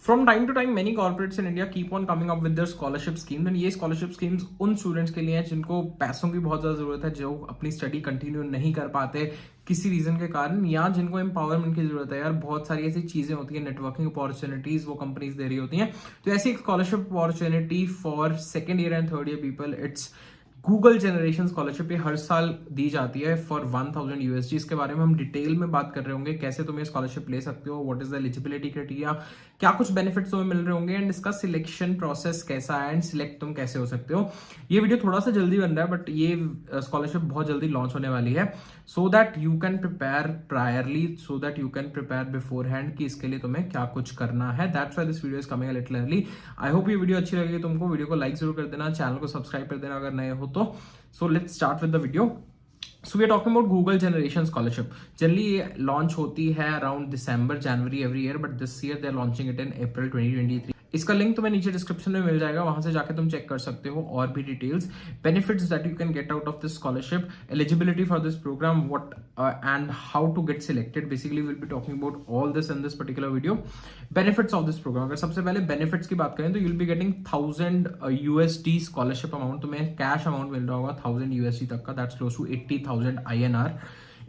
From time to time many corporates in India keep on coming up with their scholarship scheme and ये scholarship schemes उन students के लिए हैं जिनको पैसों की बहुत ज्यादा जरूरत है, जो अपनी स्टडी कंटिन्यू नहीं कर पाते किसी रीजन के कारण, या जिनको एम्पावरमेंट की जरूरत है। यार बहुत सारी ऐसी चीजें होती है, नेटवर्किंग अपॉर्चुनिटीज वो कंपनीज दे रही होती हैं। तो ऐसी एक scholarship opportunity for second year and third year people, it's Google generation scholarship. ये हर साल दी जाती है फॉर 1000 यूएसडी। इसके बारे में हम डिटेल में बात कर रहे होंगे, कैसे तुम ये स्कॉलरशिप ले सकते हो, what is the eligibility criteria, क्या कुछ बेनिफिट्स तुम्हें मिल रहे होंगे, एंड इसका सिलेक्शन प्रोसेस कैसा है, एंड सिलेक्ट तुम कैसे हो सकते हो। ये वीडियो थोड़ा सा जल्दी बन रहा है, बट ये स्कॉलरशिप बहुत जल्दी लॉन्च होने वाली है, so that you can prepare priorly, so that you can prepare beforehand कि इसके लिए तुम्हें क्या कुछ करना है। That's why this video is coming a little early. I hope ये वीडियो अच्छी लगेगी तुमको। वीडियो को लाइक जरूर कर देना, चैनल को सब्सक्राइब कर देना अगर नए हो तो। So let's start with the video. So we are talking about Google Generation Scholarship. Generally ये launch होती है around December, January every year, but this year they are launching it in April 2023. इसका लिंक तुम्हें नीचे description में मिल जाएगा, वहां से जाके तुम चेक कर सकते हो और भी details, benefits that you can get out of this scholarship, eligibility for this program, what and how to get selected. Basically will be talking about all this in this particular video. Benefits of this program, अगर सबसे पहले benefits की बात करें तो you'll be getting 1000 USD scholarship amount. तुम्हें cash amount मिल रहा होगा 1000 यूएसडी तक का, दैट्स क्लोज टू 80,000 INR।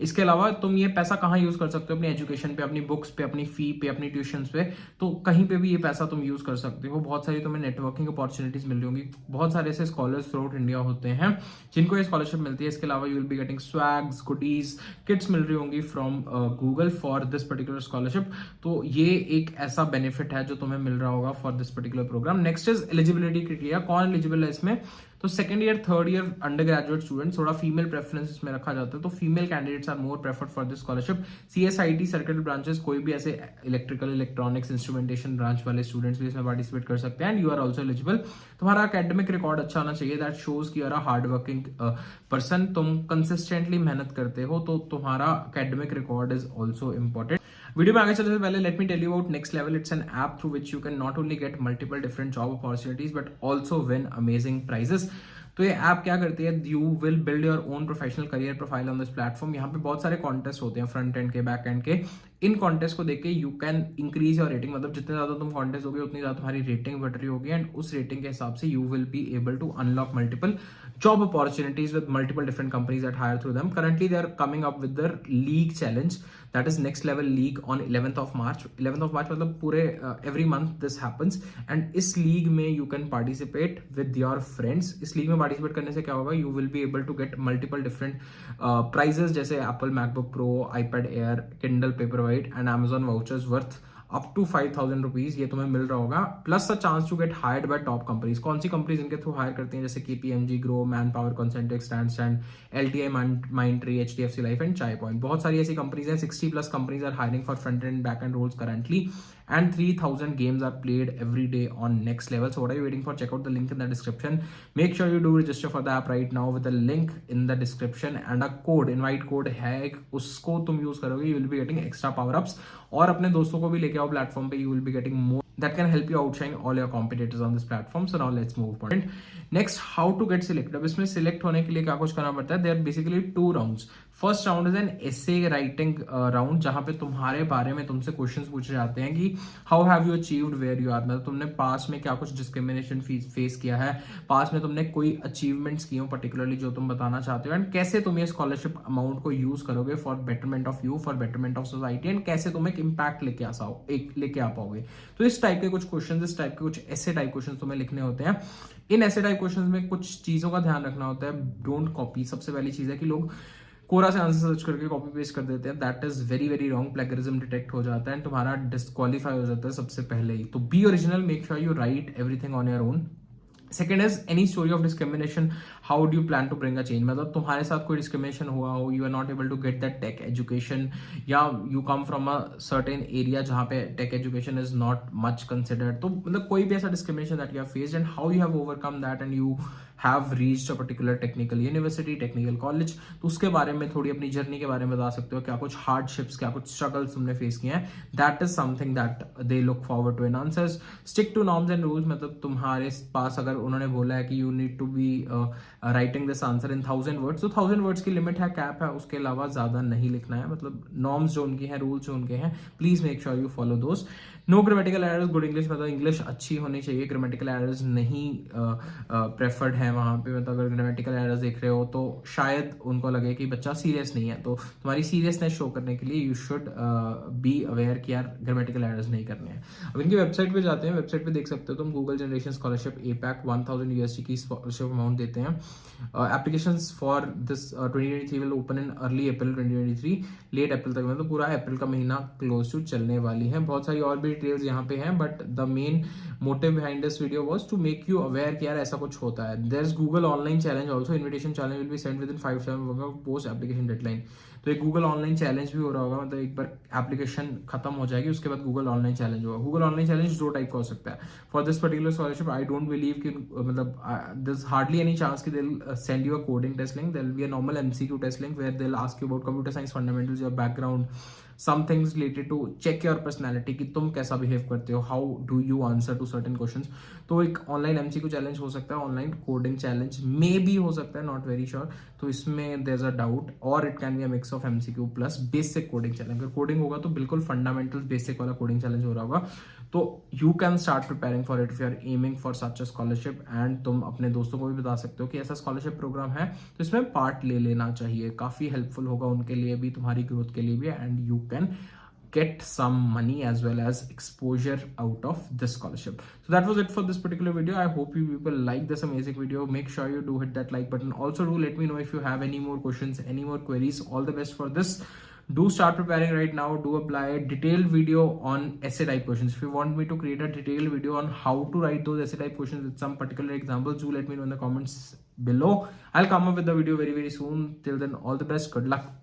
इसके अलावा तुम ये पैसा कहाँ यूज कर सकते हो, अपनी एजुकेशन पे, अपनी बुक्स पे, अपनी फी पे, अपनी ट्यूशन पे, तो कहीं पे भी ये पैसा तुम यूज कर सकते हो। बहुत सारी तुम्हें नेटवर्किंग अपॉर्चुनिटीज मिल रही होंगी। बहुत सारे ऐसे स्कॉलर्स थ्रू आउट इंडिया होते हैं जिनको ये स्कॉलरशिप मिलती है। इसके अलावा you will be getting swags, goodies, kits मिल रही होंगी from Google for this particular scholarship. तो ये एक ऐसा बेनिफिट है जो तुम्हें मिल रहा होगा for this particular program. Next is eligibility criteria, कौन एलिजिबल है इसमें। तो second year third year under graduate students, थोड़ा फीमेल प्रेफरेंस इसमें रखा जाता है, तो female candidates are more preferred for this scholarship. CSIT circuit branches, कोई भी ऐसे इलेक्ट्रिकल, इलेक्ट्रॉनिक्स, इंस्ट्रूमेंटेशन ब्रांच वाले स्टूडेंट्स भी इसमें पार्टिसिपेट कर सकते हैं, and you are also eligible. तुम्हारा एकेडमिक रिकॉर्ड अच्छा होना चाहिए, दैट शोज कि are a hard working person, तुम कंसिस्टेंटली मेहनत करते हो, तो तुम्हारा academic record is also important. Video में आगे चलने से पहले let me tell you about next level. It's an app through which you can not only get multiple different job opportunities but also win amazing prizes. तो ये app क्या करती है, you will build your own professional career profile on this platform. यहाँ पे बहुत सारे contest होते हैं, फ्रंट एंड के, बैक एंड के। इन कॉन्टेस्ट को देख के you can increase your rating, मतलब जितने ज्यादा तुम कॉन्टेस्ट होगे उतनी ज्यादा तुम्हारी रेटिंग बढ़ रही होगी, एंड उस रेटिंग के हिसाब से you will be able to unlock multiple job opportunities with multiple different companies that hire through them. Currently, they are coming up with their league challenge, that is next level league on 11th of March. 11th of March मतलब पूरे every month this happens, and इस league में you can participate with your friends. इस league में participate करने से क्या होगा, you will be able to get multiple different prizes जैसे Apple MacBook Pro, iPad Air, Kindle Paperwhite and Amazon vouchers worth up to 5,000 rupees ये तुम्हें मिल रहा होगा, plus a chance to get hired by top companies. कौन सी companies इनके थ्रू हायर करती हैं, जैसे KPMG, Groww, Manpower, Concentrix, stand, LTI, Mindtree, HDFC life and Chai Point. बहुत सारी ऐसी कंपनीज हैं, 60 plus companies are hiring for front end back end roles currently, and 3,000 games are played every day on next level. So what are you waiting for? Check out the link in the description. Make sure you do register for the app right now with the link in the description and a code, invite code है, उसको तुम use करोगे, you will be getting extra power ups, और अपने दोस्तों को भी लेके आओ प्लेटफॉर्म पे, you will be getting more that can help you outshine all your competitors on this platform. So now let's move on. Next, how to get selected. अब इसमें select होने के लिए क्या कुछ करना पड़ता है? There are basically 2 rounds. First round is an essay writing round, जहां पे तुम्हारे बारे में तुमसे क्वेश्चंस पूछे जाते हैं कि how have you achieved where you are, मतलब तुमने पास में क्या कुछ डिस्क्रिमिनेशन फेस किया है, पास में तुमने कोई अचीवमेंट्स की हो पर्टिकुलरली जो तुम बताना चाहते हो, एंड कैसे तुम ये स्कॉलरशिप अमाउंट को यूज करोगे for betterment of you, for betterment of society, and कैसे तुम एक इम्पैक्ट लेके आ पाओगे। तो इस टाइप के कुछ क्वेश्चन, इस टाइप के कुछ ऐसे टाइप क्वेश्चन तुम्हें लिखने होते हैं। इन ऐसे टाइप क्वेश्चन में कुछ चीजों का ध्यान रखना होता है, डोंट कॉपी। सबसे पहली चीज है कि लोग कोरा से आंसर सर्च करके कॉपी पेस्ट कर देते हैं, that is very very wrong. Plagiarism detect हो जाता है एंड तुम्हारा डिस्क्वालीफाई हो जाता है सबसे पहले ही। तो be original, make sure you write everything on your own. Second is any story of discrimination, how do you plan to bring a change, मतलब तुम्हारे साथ कोई डिस्क्रिमिनेशन हुआ हो, you are not able to get that tech education, या you come from a certain area जहाँ पे tech education is not much considered, तो मतलब कोई भी ऐसा discrimination that you have faced and how you have overcome that and you have reached a particular technical university, technical college, तो उसके बारे में थोड़ी अपनी जर्नी के बारे में बता सकते हो, क्या कुछ हार्डशिप्स, क्या कुछ स्ट्रगल्स तुमने फेस किए हैं, that is something that they look forward to in answers. Stick to norms and rules, मतलब तुम्हारे पास अगर उन्होंने बोला है कि you need to be writing this answer in 1000 words, तो 1000 वर्ड्स की लिमिट है, कैप है, उसके अलावा ज्यादा नहीं लिखना है, मतलब नॉर्म्स जो उनकी हैं, रूल्स जो उनके हैं, please make sure you follow those. No grammatical errors, good English मतलब इंग्लिश अच्छी होनी चाहिए, ग्रामेटिकल एरर्स नहीं प्रेफर्ड है वहाँ पे। मतलब अगर ग्रामेटिकल एरर्स देख रहे हो तो शायद उनको लगे कि बच्चा सीरियस नहीं है, तो तुम्हारी सीरियसनेस शो करने के लिए यू शुड बी अवेयर कि यार ग्रामेटिकल एरर्स नहीं करने हैं। अब इनकी वेबसाइट पे जाते हैं, वेबसाइट पे देख सकते हो तुम, Google generation scholarship APAC 1000 USD की स्कॉलरशिप अमाउंट देते हैं। Applications for this 2023 will open in early April 2023, late April तक, मतलब पूरा अप्रैल का महीना क्लोज टू चलने वाली है। बहुत सारी और भी डिटेल्स यहाँ पे हैं, but the main motive behind this video was to make you aware कि यार ऐसा कुछ होता है। There is Google online challenge also, invitation challenge will be send within 5-7 working post application deadline. तो एक गूगल ऑनलाइन चैलेंज भी हो रहा होगा, मतलब एक बार एप्लीकेशन खत्म हो जाएगी उसके बाद गूगल ऑनलाइन चैलेंज होगा। गूगल ऑनलाइन चैलेंज दो टाइप का हो सकता है। For this particular scholarship I don't believe कि मतलब दिस हार्डली एनी चांस कि they will send you a coding test link, there will be a normal MCQ test link where they will ask you about computer science fundamentals, your background, some things related to check your personality कि तुम कैसा behave करते हो, how do you answer to certain questions. तो एक online MCQ challenge हो सकता है, ऑनलाइन कोडिंग चैलेंज मे भी हो सकता है, नॉट वेरी श्योर। तो इसमें देयर इज अ डाउट, और it can be a mix of MCQ plus basic coding challenge. अगर कोडिंग होगा तो बिल्कुल फंडामेंटल बेसिक वाला कोडिंग चैलेंज हो रहा होगा। तो you can start preparing for it if you are aiming for such a scholarship, and तुम अपने दोस्तों को भी बता सकते हो कि ऐसा स्कॉलरशिप प्रोग्राम है तो इसमें पार्ट ले लेना चाहिए, काफी हेल्पफुल होगा उनके लिए भी, तुम्हारी ग्रोथ के लिए भी, and you can get some money as well as exposure out of this scholarship. So that was it for this particular video. I hope you people like this amazing video. Make sure you do hit that like button. Also do let me know if you have any more questions, any more queries. All the best for this. Do start preparing right now. Do apply a detailed video on essay type questions. If you want me to create a detailed video on how to write those essay type questions with some particular examples, do let me know in the comments below. I'll come up with the video very soon. Till then, all the best. Good luck.